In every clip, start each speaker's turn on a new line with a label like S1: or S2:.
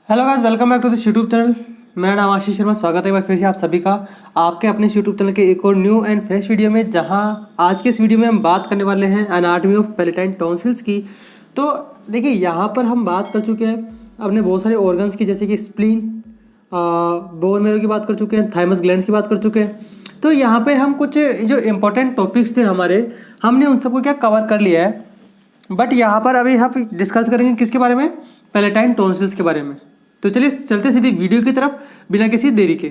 S1: Hello guys, welcome back to this YouTube channel. मेरा नाम आशीष शर्मा। स्वागत है एक बार फिर से आप सभी का आपके अपने यूट्यूब चैनल के एक और न्यू एंड फ्रेश वीडियो में, जहां आज के इस वीडियो में हम बात करने वाले हैं एनाटॉमी ऑफ पैलेटाइन टॉन्सिल्स की। तो देखिए, यहाँ पर हम बात कर चुके हैं अपने बहुत सारे ऑर्गन्स की, जैसे कि स्प्लीन, बोन मैरो की बात कर चुके हैं, थाइमस ग्लैंड्स की बात कर चुके हैं। तो यहाँ पे हम कुछ जो इम्पोर्टेंट टॉपिक्स थे हमारे, हमने उन सबको क्या कवर कर लिया है। बट यहाँ पर अभी हम डिस्कस करेंगे किसके बारे में, पैलेटाइन टॉन्सिल्स के बारे में। तो चलिए चलते सीधी वीडियो की तरफ बिना किसी देरी के।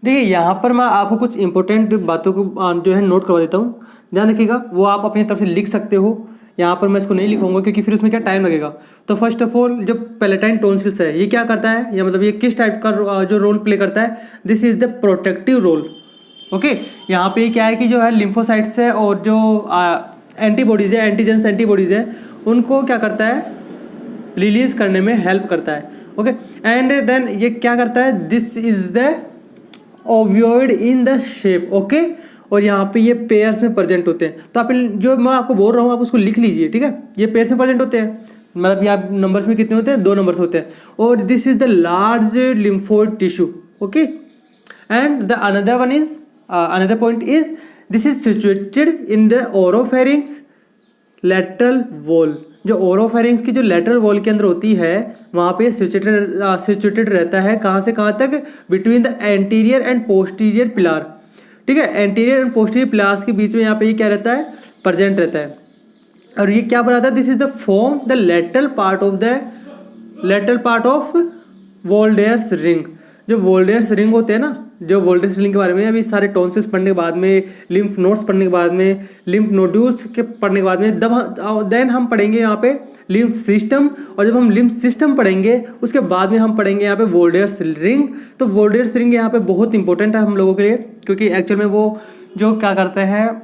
S1: देखिए, यहाँ पर मैं आपको कुछ इंपॉर्टेंट बातों को जो है नोट करवा देता हूँ। ध्यान रखिएगा, वो आप अपनी तरफ से लिख सकते हो। यहाँ पर मैं इसको नहीं लिखूंगा क्योंकि फिर उसमें क्या टाइम लगेगा। तो फर्स्ट ऑफ ऑल, जो पैलेटाइन टॉन्सिल्स है ये क्या करता है, या मतलब ये किस टाइप का जो रोल प्ले करता है। This is the protective role. Okay, यहाँ पे क्या है कि जो है लिम्फोसाइट्स है और जो एंटीबॉडीज है, एंटीजेंस एंटीबॉडीज है, उनको क्या करता है, रिलीज करने में हेल्प करता है। ओके, एंड देन ये क्या करता है, this is the ovoid in the shape. Okay, और यहाँ पे ये पेयर्स में प्रेजेंट होते हैं। तो आप जो मैं आपको बोल रहा हूँ आप उसको लिख लीजिए, ठीक है। ये पेयर्स में प्रेजेंट होते हैं, मतलब यहाँ नंबर्स में कितने होते हैं, 2 नंबर्स होते हैं। और this is the large lymphoid tissue. Okay, and the another one is another point is this is situated in the oropharynx lateral wall. जो ओरोफेरिंक्स की जो लैटरल वॉल के अंदर होती है, वहाँ पे सिचुएटेड रहता है। कहाँ से कहाँ तक, between the anterior and posterior pillar. ठीक है, एंटीरियर एंड पोस्टीरियर पिलार्स के बीच में यहाँ पे ये क्या रहता है, प्रेजेंट रहता है। और ये क्या बनाता है, this is the form the lateral part of Waldeyer's ring. जो वोल्डेयर्स रिंग होते हैं ना, जो वोल्डेयर्स रिंग के बारे में अभी सारे टॉन्सिल्स पढ़ने के बाद में, लिम्फ नोड्स पढ़ने के बाद में, लिम्फ नोड्यूल्स के पढ़ने के बाद में, देन हम पढ़ेंगे यहाँ पे लिम्फ सिस्टम। और जब हम लिम्फ सिस्टम पढ़ेंगे उसके बाद में हम पढ़ेंगे यहाँ पे वोल्डेयर्स रिंग। तो वोल्डेयर्स रिंग यहाँ पे बहुत इंपॉर्टेंट है हम लोगों के लिए, क्योंकि एक्चुअल में वो जो क्या करते हैं,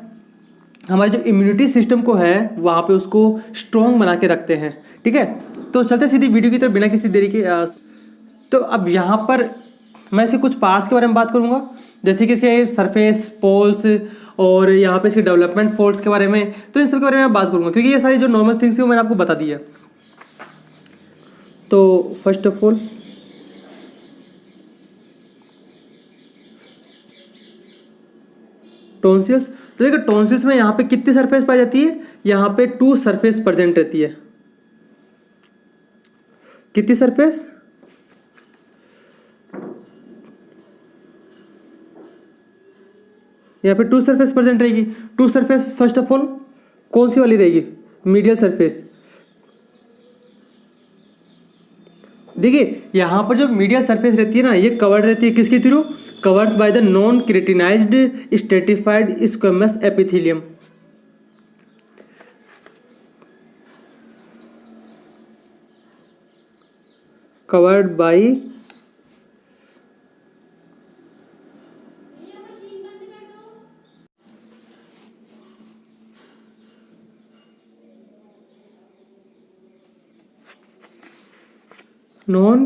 S1: हमारे जो इम्यूनिटी सिस्टम को है वहाँ पे उसको स्ट्रॉन्ग बना के रखते हैं। ठीक है, तो चलते सीधी वीडियो की तरफ बिना किसी देरी के। तो अब यहाँ पर मैं इसे कुछ पार्ट्स के बारे में बात करूंगा, जैसे कि इसके सरफेस, पोल्स, और यहाँ पे इसके डेवलपमेंट फोल्ड्स के बारे में। तो इन सब के बारे में मैं बात करूंगा, क्योंकि ये सारी जो नॉर्मल थिंग्स है वो मैंने आपको बता दी है। तो फर्स्ट ऑफ ऑल, टॉन्सिल्स। तो देखो, टॉन्सिल्स में यहाँ पे कितनी सरफेस पाई जाती है, यहाँ पे 2 सरफेस प्रेजेंट रहती है। कितनी सरफेस, यहाँ पे 2 सरफेस प्रेजेंट रहेगी। 2 सरफेस फर्स्ट ऑफ ऑल कौन सी वाली रहेगी, मीडियल सरफेस। देखिए, यहाँ पर जो मीडियल सरफेस रहती है ना, ये कवर्ड रहती है किसके through, covers by the non keratinised stratified squamous epithelium. Covered by non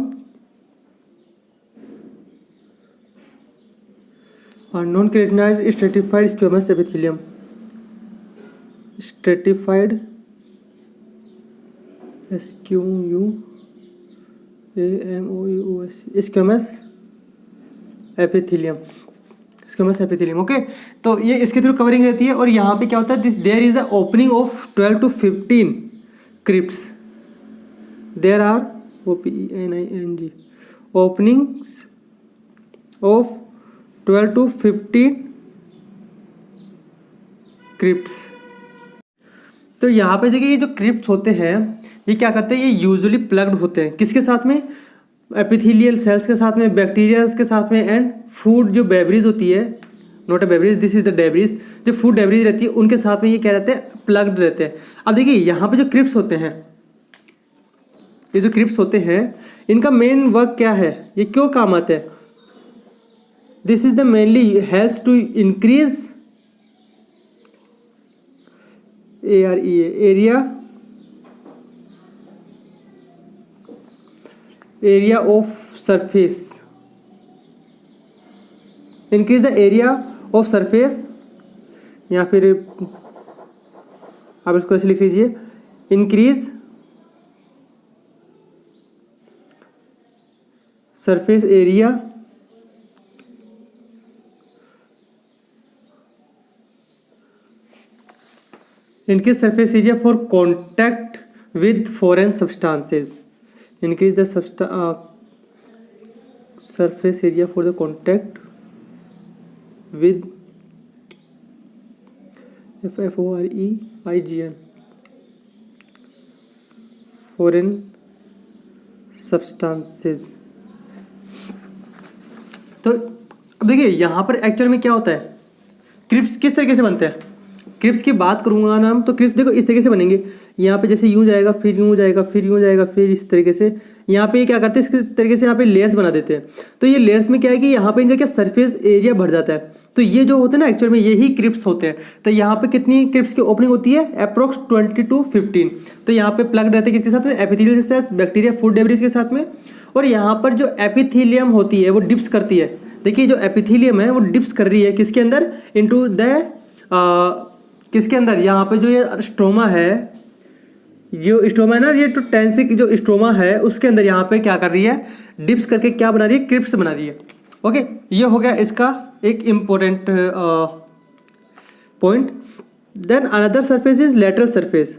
S1: keratinised stratified squamous epithelium. Stratified SQUAMOUS squamous epithelium. Squamous epithelium. Okay, तो ये इसके थ्रू कवरिंग रहती है। और यहाँ पे क्या होता है, there is the opening of 12 to 15 crypts. There are OPENING openings of 12 to 15 crypts. तो यहाँ पे देखिए, ये जो क्रिप्ट्स होते हैं ये क्या करते हैं, ये यूजुअली प्लग्ड होते हैं किसके साथ में, एपिथेलियल सेल्स के साथ में, बैक्टीरिया के साथ में, एंड फूड जो बेवरीज होती है, not a beverages, this is the debris. जो फूड डेवरीज रहती है उनके साथ में ये क्या रहते हैं, प्लग्ड रहते हैं। अब देखिए, यहाँ पे जो क्रिप्ट्स होते हैं, ये जो क्रिप्ट्स होते हैं, इनका मेन वर्क क्या है, ये क्यों काम आते हैं। This is the mainly helps to increase area of surface, increase the area of surface, या फिर आप इसको ऐसे लिख लीजिए, increase surface area increase surface area for contact with foreign substances. Increase the surface area for the contact with foreign foreign substances. तो अब देखिए यहाँ पर एक्चुअल में क्या होता है, क्रिप्स किस तरीके से बनते हैं। क्रिप्स की बात करूंगा ना हम, तो क्रिप्स देखो इस तरीके से बनेंगे। यहाँ पे जैसे यूं जाएगा, फिर यूं जाएगा, फिर यूं जाएगा, फिर इस तरीके से यहाँ पे क्या करते हैं, इस तरीके से यहाँ पे लेयर्स बना देते हैं। तो ये लेयर्स में क्या है कि यहाँ पे इनका क्या सरफेस एरिया बढ़ जाता है। तो ये जो होते हैं ना एक्चुअल में यही क्रिप्स होते हैं। तो यहाँ पे कितनी क्रिप्स की ओपनिंग होती है, अप्रोक्स 20 to 15। तो यहाँ पे प्लग रहते हैं किसके साथ में, epithelial cells, bacteria, food debris के साथ में। और यहाँ पर जो एपिथेलियम होती है वो डिप्स करती है। देखिए जो एपिथेलियम है वो डिप्स कर रही है किसके अंदर, इनटू द किसके अंदर, यहाँ पे जो ये स्ट्रोमा है, जो स्ट्रोमा है ना, ये तो टेंसिक जो स्ट्रोमा है उसके अंदर यहाँ पे क्या कर रही है, डिप्स करके क्या बना रही है, क्रिप्स बना रही है। ओके, ये हो गया इसका एक important point. Then another surface is lateral surface.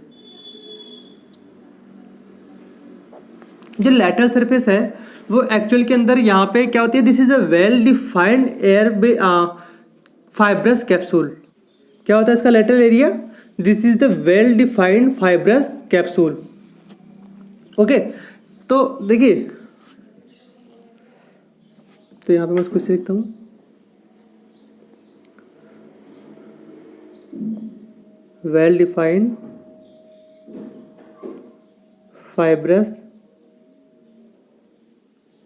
S1: जो लेटरल सरफेस है वो एक्चुअल के अंदर यहाँ पे क्या होती है, this is a well defined air fibrous capsule. क्या होता है इसका lateral area, this is the well defined fibrous capsule. Okay, तो देखिए, तो यहां पे मैं इसको इससे लिखता हूं, वेल डिफाइंड फाइब्रस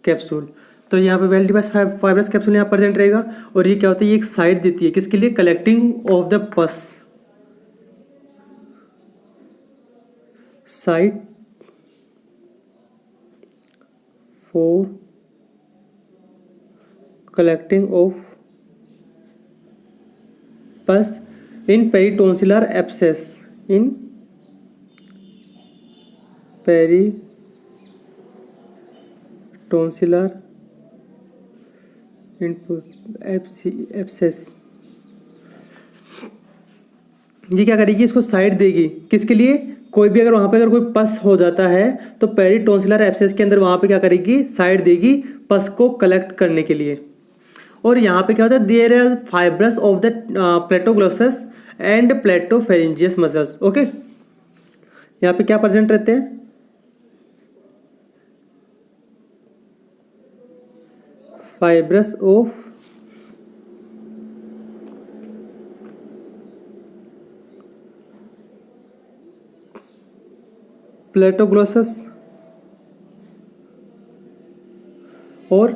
S1: कैप्सूल। तो यहाँ पे वेल डिफाइंड फाइब्रस कैप्सूल यहाँ प्रेजेंट रहेगा। और ये क्या होता है, ये एक साइड देती है किसके लिए, collecting of the pus, site for collecting of pus in पेरिटोन्सिलर abscess, in पेरिटोन्सिलर abscess. ये क्या करेगी, इसको साइड देगी किसके लिए, कोई भी अगर वहां पे अगर कोई पस हो जाता है तो पेरिटोन्सिलर एब्सेस के अंदर वहां पे क्या करेगी, साइड देगी पस को कलेक्ट करने के लिए। और यहाँ पे क्या होता है, there are fibrous of the palatoglossus and palatopharyngeus muscles. Okay, यहाँ पे क्या प्रेजेंट रहते हैं, फाइब्रस ऑफ प्लेटोग्लोसस और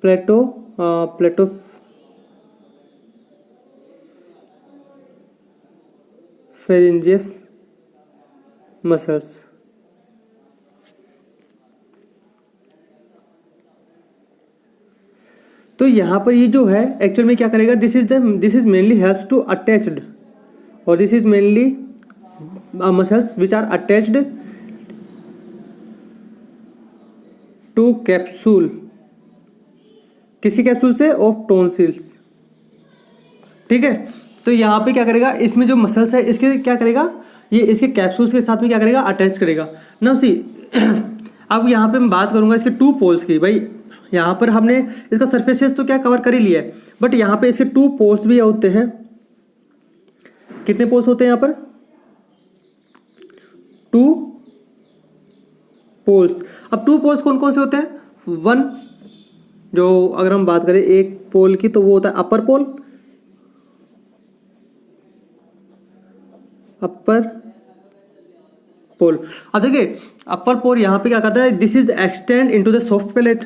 S1: प्लेटोफेरेंजियस मसल्स। तो यहाँ पर ये जो है एक्चुअल में क्या करेगा, this is mainly helps to attached, और this is mainly muscles which are attached to capsule, किसी कैप्सूल से, ऑफ टॉन्सिल्स। ठीक है, तो यहाँ पे क्या करेगा, इसमें जो मसल्स है इसके क्या करेगा, ये इसके कैप्सूल्स के साथ में क्या करेगा, अटैच करेगा ना। सी अब यहाँ पे मैं बात करूंगा इसके टू पोल्स की। भाई यहाँ पर हमने इसका सरफेसेस तो क्या कवर कर ही लिया है, बट यहाँ पे इसके टू पोल्स भी होते हैं। कितने पोल्स होते हैं यहाँ पर, टू पोल्स। अब टू पोल्स कौन कौन से होते हैं, वन, जो अगर हम बात करें एक पोल की तो वो होता है अपर पोल, अपर पोल। अब देखिए अपर पोल यहां पे क्या करता है, this is extend into the soft palate.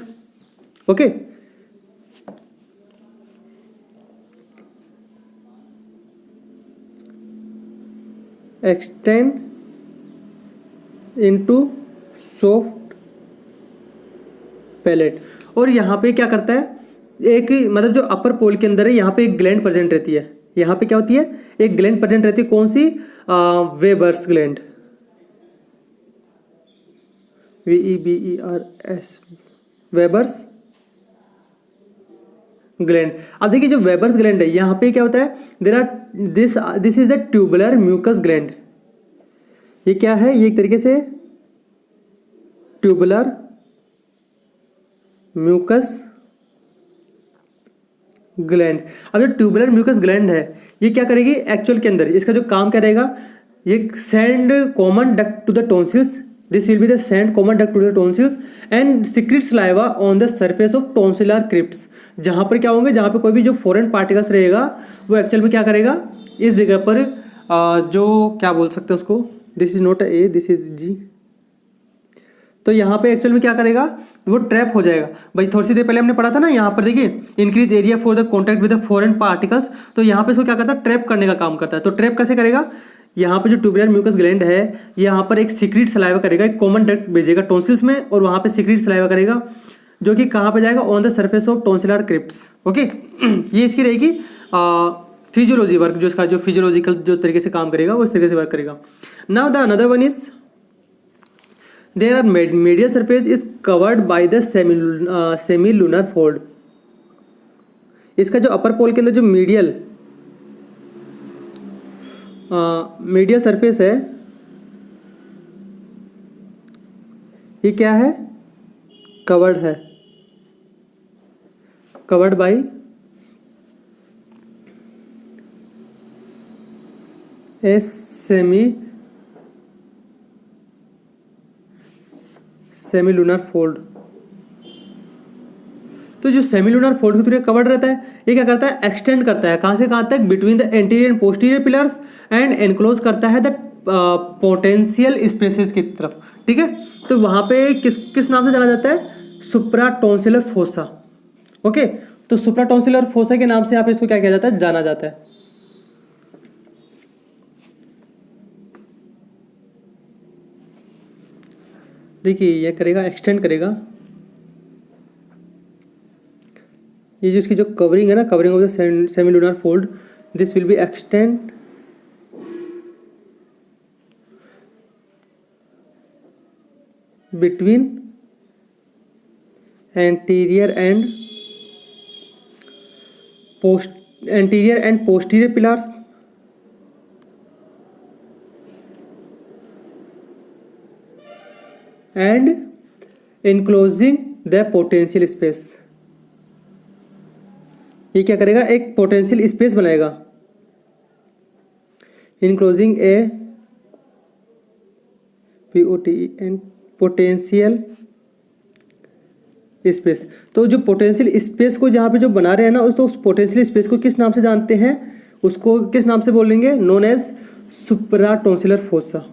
S1: Okay, extend into soft palate. और यहाँ पे क्या करता है, एक मतलब जो अपर पोल के अंदर है यहाँ पे एक ग्लैंड प्रेजेंट रहती है। यहाँ पे क्या होती है, एक ग्लैंड प्रेजेंट रहती है, कौन सी, Weber's gland. VEBERS, Weber's gland. अब देखिए जो वेबर्स ग्लैंड है यहाँ पे क्या होता है, there are this is the tubular mucous gland. ये क्या है, ये एक तरीके से ट्यूबुलर म्यूकस ग्लैंड। अब जो ट्यूबुलर म्यूकस ग्लैंड है ये क्या करेगी एक्चुअल के अंदर, इसका जो काम करेगा, ये send common duct to the tonsils, this will be the send common duct to the tonsils and secrete saliva on the surface of tonsillar crypts. जहां पर क्या होंगे, जहां पर कोई भी जो फॉरेन पार्टिकल्स रहेगा वो एक्चुअल में क्या करेगा, इस जगह पर जो क्या बोल सकते हैं उसको, this is not a, this is जी, तो यहाँ पे एक्चुअल में क्या करेगा, वो ट्रैप हो जाएगा। भाई थोड़ी सी देर पहले हमने पढ़ा था ना, यहाँ पर देखिए increase area for the contact with the foreign particles, तो यहाँ पे इसको क्या करता है, ट्रैप करने का काम करता है। तो ट्रैप कैसे करेगा, यहाँ पे जो ट्यूबुलर म्यूकस ग्लैंड है यहाँ पर एक सीक्रेट सलाइवा करेगा, एक कॉमन डक्ट भेजेगा टॉन्सिल्स में, और वहाँ पे सीक्रेट सलाइवा करेगा जो कि कहाँ पे जाएगा, on the surface of tonsillar crypts. Okay, ये इसकी रहेगी फिजियोलॉजी वर्क, जो इसका जो फिजियोलॉजिकल जो तरीके से काम करेगा वो इस तरीके से वर्क करेगा। Now the another one is there are medial surface is covered by the semilunar fold। इसका जो अपर पोल के अंदर जो मीडियल सरफेस है ये क्या है, कवर्ड है, covered by A semilunar fold. तो जो सेमीलुनर फोल्ड के थ्रू कवर्ड रहता है, ये क्या करता है, एक्सटेंड करता है, कहां से कहां तक, between the anterior and posterior pillars and enclose करता है द पोटेंशियल स्पेसेस की तरफ। ठीक है, तो वहां पे किस नाम से जाना जाता है, सुप्राटॉन्सिलर फोसा। ओके, तो सुप्राटॉन्सिलर फोसा के नाम से यहाँ पे इसको क्या किया जाता है, जाना जाता है। देखिए ये करेगा, एक्सटेंड करेगा, ये जिसकी जो कवरिंग है ना, covering of the semilunar fold, this will be extend between anterior and posterior pillars and enclosing the potential space. ये क्या करेगा, एक पोटेंशियल स्पेस बनाएगा, enclosing A POTE and potential space. तो जो पोटेंशियल स्पेस को जहाँ पे जो बना रहे हैं ना, उस पोटेंशियल स्पेस को किस नाम से जानते हैं, उसको किस नाम से बोलेंगे, known as supratonsillar fossa.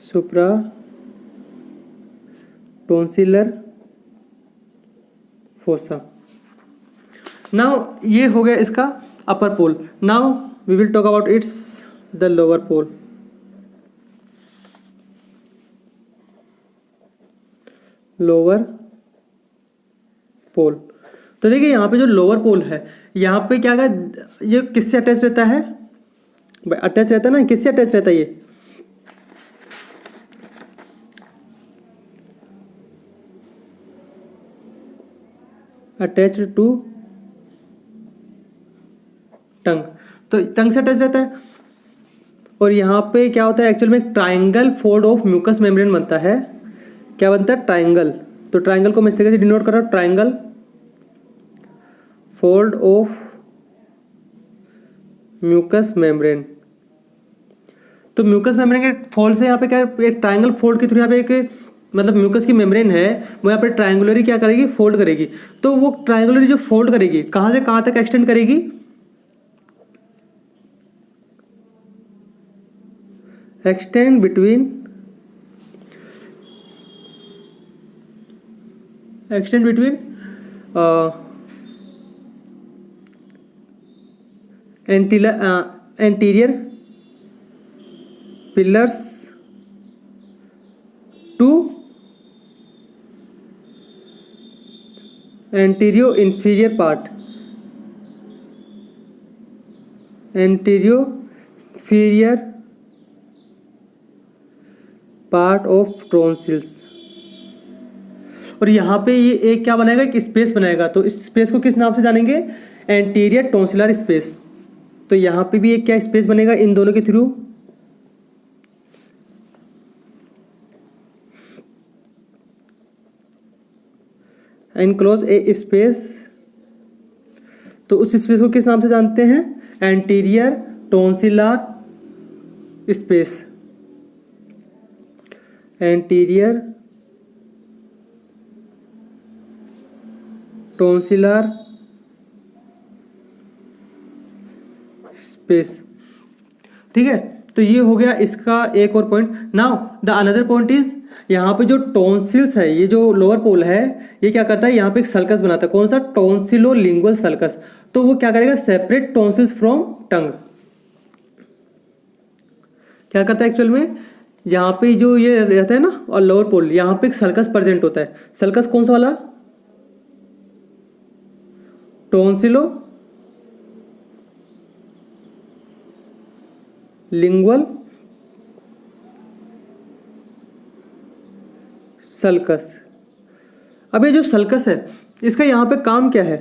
S1: Supratonsillar fossa. Now ये हो गया इसका upper pole. Now we will talk about its the lower pole. Lower pole, तो देखिए यहाँ पे जो लोअर पोल है, यहाँ पे क्या है, ये किससे अटैच रहता है, अटैच रहता है ना, किससे अटैच रहता है, ये अटैच्ड टू टंग, तो टंग से अटैच रहता है। और यहाँ पे क्या होता है, एक्चुअल में triangle fold of mucous membrane बनता है। क्या बनता है, ट्राइंगल। तो ट्राइंगल को मैं इस तरीके से डिनोट कर रहा हूँ, triangle fold of mucous membrane. तो म्यूकस मेम्ब्रेन के फोल्ड से यहाँ पे क्या है, एक ट्राइंगल फोल्ड के थ्रू यहाँ पे एक मतलब म्यूकस की मेम्ब्रेन है, वो यहाँ पे ट्राइंगुलरी क्या करेगी, फोल्ड करेगी। तो वो ट्राइंगुलरी जो फोल्ड करेगी, कहाँ से कहाँ तक एक्सटेंड करेगी, extend between anterior pillars to antero inferior part, antero inferior part of tonsils. और यहाँ पे ये एक क्या बनाएगा, एक स्पेस बनाएगा, तो इस स्पेस को किस नाम से जानेंगे, एंटीरियर टॉन्सिलर स्पेस। तो यहाँ पे भी एक क्या स्पेस बनेगा इन दोनों के थ्रू, एनक्लोज ए स्पेस। तो उस स्पेस को किस नाम से जानते हैं, anterior tonsillar space, anterior tonsillar space. ठीक है, तो ये हो गया इसका एक और point. Now the another point is, यहाँ पे जो टॉन्सिल्स है, ये जो लोअर पोल है, ये क्या करता है, यहाँ पे एक सल्कस बनाता है। कौन सा, टॉन्सिलोलिंगुअल सल्कस। तो वो क्या करेगा, सेपरेट टॉन्सिल्स फ्रॉम टंग। क्या करता है एक्चुअल में, यहाँ पे जो ये रहता है ना और लोअर पोल, यहाँ पे एक सल्कस प्रेजेंट होता है। सल्कस कौन सा वाला, टॉन्सिलो लिंगुअल सल्कस। अब ये जो सल्कस है, इसका यहाँ पे काम क्या है,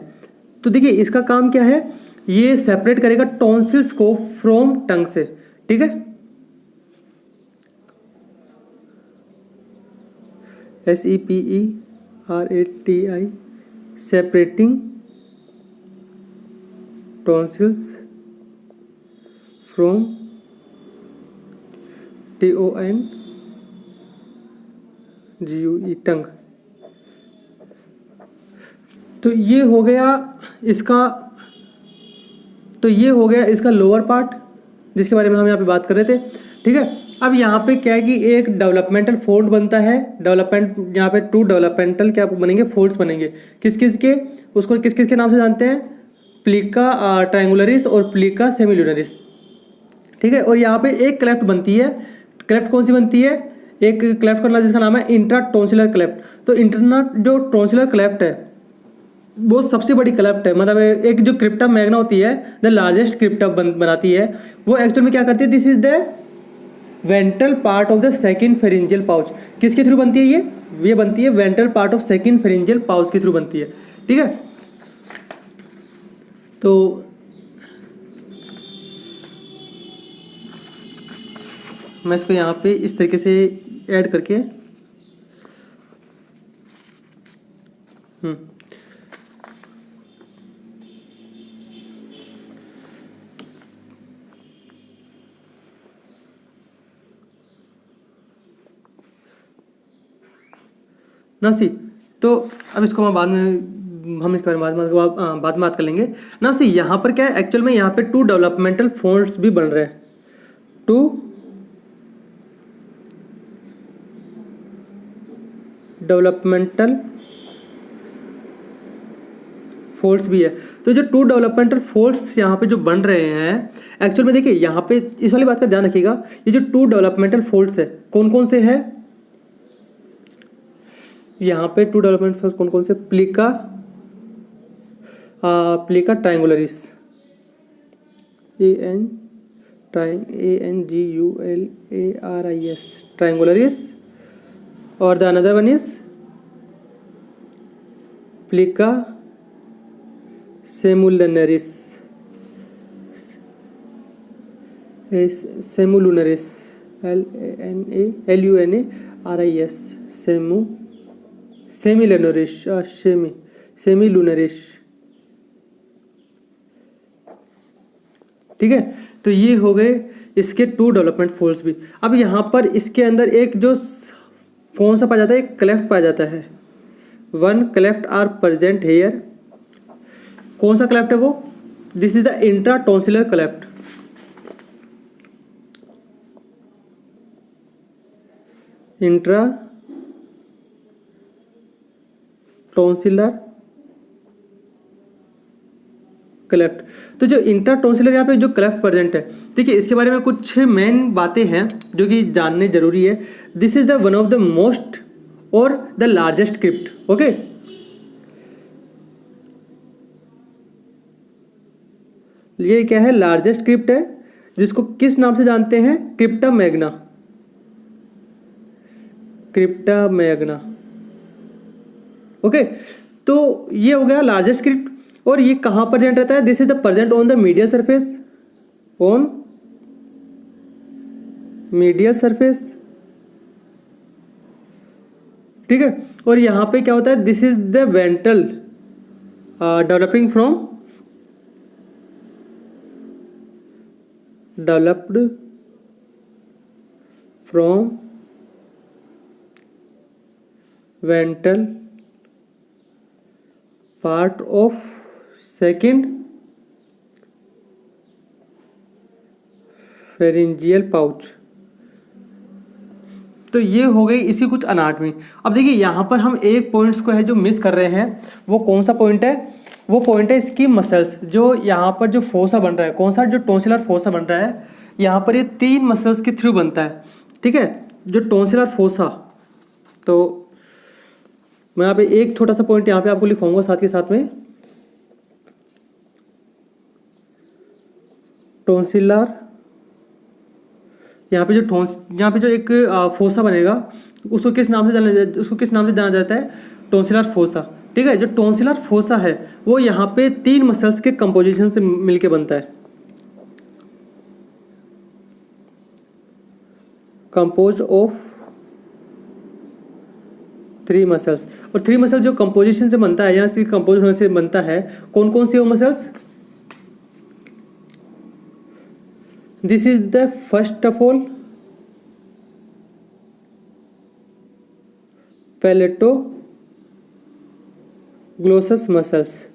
S1: तो देखिए इसका काम क्या है, ये सेपरेट करेगा टॉन्सिल्स को फ्रॉम टंग से। ठीक है, SEPERATI, separating tonsils from TONGUE, टंग। तो ये हो गया इसका, तो ये हो गया इसका लोअर पार्ट, जिसके बारे में हम यहाँ पे बात कर रहे थे। ठीक है, अब यहाँ पे क्या है कि एक डेवलपमेंटल फोल्ड बनता है, डेवलपमेंट, यहाँ पे 2 डेवलपमेंटल क्या बनेंगे, फोल्ड्स बनेंगे। किस किस के, उसको किस किस के नाम से जानते हैं, प्लीका ट्रायंगुलरिस और प्लीका सेमिलुनरिस। ठीक है, और यहाँ पे एक क्लेफ्ट बनती है। क्लेफ्ट कौन सी बनती है, एक क्लेफ्ट का नाम, जिसका नाम है इंट्रा टॉन्सिलर क्लेफ्ट। तो इंटरना जो टॉन्सिलर क्लेफ्ट है वो सबसे बड़ी क्लेफ्ट है, मतलब एक जो क्रिप्टा मैग्ना होती है, द लार्जेस्ट क्रिप्टा बनाती है। वो एक्चुअल में क्या करती है, this is the ventral part of the second pharyngeal pouch. किसके थ्रू बनती है ये बनती है ventral part of second pharyngeal pouch के थ्रू बनती है। ठीक है, तो मैं इसको यहाँ पे इस तरीके से ऐड करके ना सी। तो अब इसको मैं बाद में, हम इसके बारे में बाद में बात कर लेंगे ना सी। यहाँ पर क्या है एक्चुअल में, यहाँ पे 2 डेवलपमेंटल फोल्ड्स भी बन रहे हैं, 2 डेवलपमेंटल फोल्ड्स भी है। तो जो 2 डेवलपमेंटल फोल्ड्स यहाँ पे जो बन रहे हैं, एक्चुअल में देखिए यहाँ पे इस वाली बात का ध्यान रखिएगा, ये जो 2 डेवलपमेंटल फोल्ड्स है कौन कौन से है, यहाँ पे 2 डेवलपमेंट फोल्ड्स कौन कौन से, प्लीका ट्रायंगुलरिस, ANGULARIS ट्रायंगुलरिस, और the another one is plica semilunaris, semilunaris, LUNARIS, semilunaris, semilunaris. ठीक है, तो ये हो गए इसके 2 डेवलपमेंट फोल्ड्स भी। अब यहाँ पर इसके अंदर एक जो कौन सा पाया जाता है, एक क्लेफ्ट पाया जाता है, 1 क्लेफ्ट आर प्रेजेंट हेयर। कौन सा क्लेफ्ट है वो, this is the intra tonsillar cleft. Intra tonsillar cleft. तो जो इंट्रा टॉन्सिलर यहाँ पे जो क्लेफ्ट प्रेजेंट है, देखिए इसके बारे में कुछ मेन बातें हैं जो कि जानने जरूरी है। This is the one of the most और द लार्जेस्ट क्रिप्ट। ओके, ये क्या है, लार्जेस्ट क्रिप्ट है, जिसको किस नाम से जानते हैं, क्रिप्टा मैग्ना। क्रिप्टा मैग्ना। ओके, तो ये हो गया लार्जेस्ट क्रिप्ट। और ये कहाँ प्रेजेंट रहता है? This is the present on the medial surface, on medial surface, ठीक है। और यहाँ पे क्या होता है? This is the ventral developing from developed from ventral part of second pharyngeal pouch। तो ये हो गई इसी कुछ अनाटमी। अब देखिए यहाँ पर हम एक पॉइंट्स को है जो मिस कर रहे हैं, वो कौन सा पॉइंट है? वो पॉइंट है इसकी मसल्स, जो यहाँ पर जो फोसा बन रहा है, कौन सा? जो टॉन्सिलर फोसा बन रहा है, यहाँ पर ये 3 मसल्स के थ्रू बनता है, ठीक है, जो टॉन्सिलर फोसा। तो मैं यहाँ पे एक छोटा सा पॉइंट यहाँ पे आपको लिखवाऊंगा साथ के साथ में, टॉन्सिलर, यहाँ पे जो एक फोसा बनेगा, उसको किस नाम से जाना जाता है? टॉन्सिलर फोसा, ठीक है। जो टॉन्सिलर फोसा है वो यहाँ पे 3 मसल्स के कंपोजिशन से मिलके बनता है, कंपोज्ड ऑफ 3 मसल्स। और 3 मसल जो कंपोजिशन से बनता है, यहाँ से कंपोज होने से बनता है, कौन कौन सी वो muscles? This is the first of all palatoglossus muscles.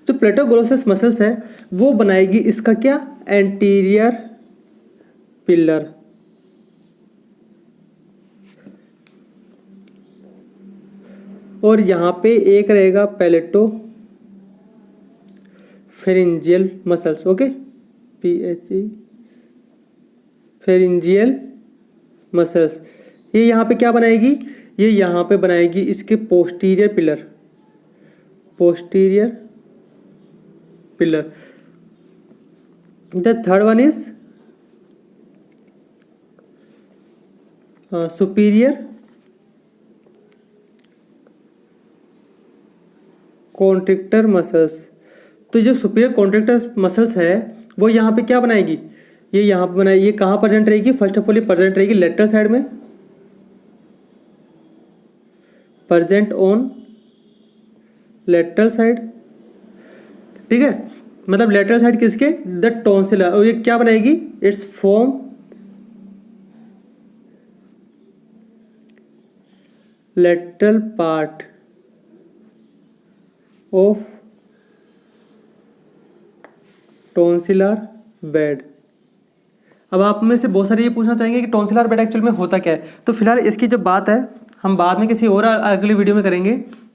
S1: जो प्लेटोग्लोसस मसल्स है वो बनाएगी इसका क्या? Anterior pillar. और यहाँ पे एक रहेगा palato pharyngeal muscles, okay, PHE pharyngeal muscles. ये यहाँ पे क्या बनाएगी? ये यहाँ पे बनाएगी इसके posterior pillar, the third one is superior constrictor muscles. तो जो सुपीरियर कॉन्ट्रिक्टर मसल्स है वो यहाँ पे क्या बनाएगी? ये यहाँ पे बनाएगी। ये कहाँ प्रेजेंट रहेगी? फर्स्ट ऑफ ऑल ये प्रेजेंट रहेगी लेटरल साइड में, प्रेजेंट ऑन लेटरल साइड, ठीक है। मतलब लेटरल साइड किसके? The tonsillar. और ये क्या बनाएगी? It's form lateral part of tonsillar bed. अब आप में से बहुत सारे ये पूछना चाहेंगे कि टॉन्सिलर बेड एक्चुअल में होता क्या है। तो फिलहाल इसकी जो बात है हम बाद में किसी और अगली वीडियो में करेंगे,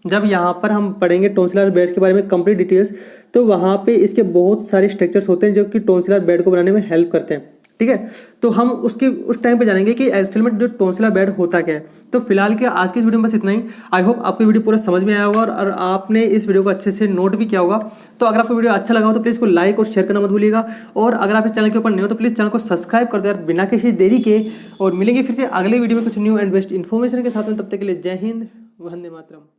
S1: जब यहाँ पर हम पढ़ेंगे टॉन्सिलर बेड्स के बारे में कंप्लीट डिटेल्स। तो वहाँ पे इसके बहुत सारे स्ट्रक्चर्स होते हैं जो कि टॉन्सिलर बेड को बनाने में हेल्प करते हैं, ठीक है। तो हम उस टाइम पे जानेंगे कि एक्चुअल में जो टॉन्सिलर बेड होता क्या है। तो फिलहाल के आज की इस वीडियो में बस इतना ही। आई होप आपको वीडियो पूरा समझ में आया होगा और आपने इस वीडियो को अच्छे से नोट भी किया होगा। तो अगर आपको वीडियो अच्छा लगा हो तो प्लीज़ को लाइक और शेयर करना मत भूलिएगा। और अगर आप इस चैनल के ऊपर नए हो तो प्लीज़ चैनल को सब्सक्राइब कर दो यार, बिना किसी देरी के। और मिलेंगे फिर से अगले वीडियो में कुछ न्यू एंड बेस्ट इन्फॉर्मेशन के साथ में। तब तक के लिए जय हिंद, वंदे मातरम।